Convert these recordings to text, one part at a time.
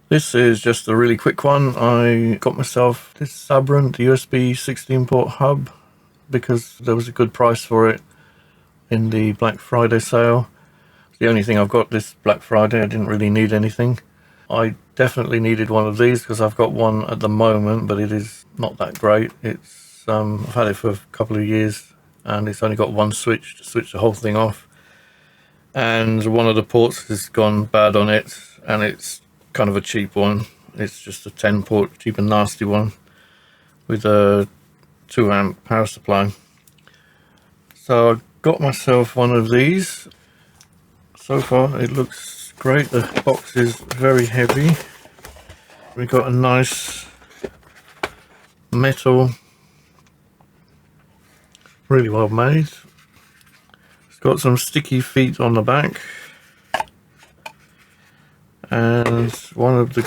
This is just a really quick one. I got myself this Sabrent USB 16-port hub because there was a good price for it in the Black Friday sale. It's the only thing I've got this Black Friday. I didn't really need anything. I definitely needed one of these because I've got one at the moment, but it is not that great. It's I've had it for a couple of years and it's only got one switch to switch the whole thing off. And one of the ports has gone bad on it, and it's kind of a cheap one. It's just a 10-port, cheap and nasty one with a 2-amp power supply. So I got myself one of these. So far it looks great. The box is very heavy. We got a nice metal, really well made. It's got some sticky feet on the back, and one of the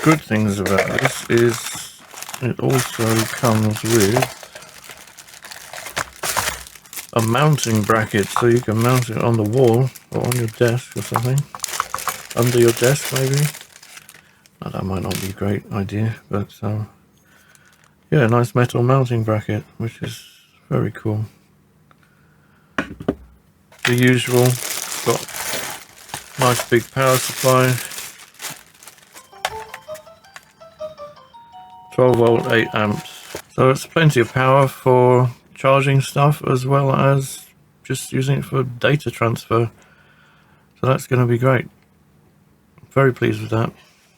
good things about this is it also comes with a mounting bracket, so you can mount it on the wall or on your desk or something, under your desk maybe. Now, that might not be a great idea, but yeah, a nice metal mounting bracket, which is very cool. The usual, got nice big power supply, 12 volt, 8 amps. So it's plenty of power for charging stuff as well as just using it for data transfer. So that's going to be great. Very pleased with that.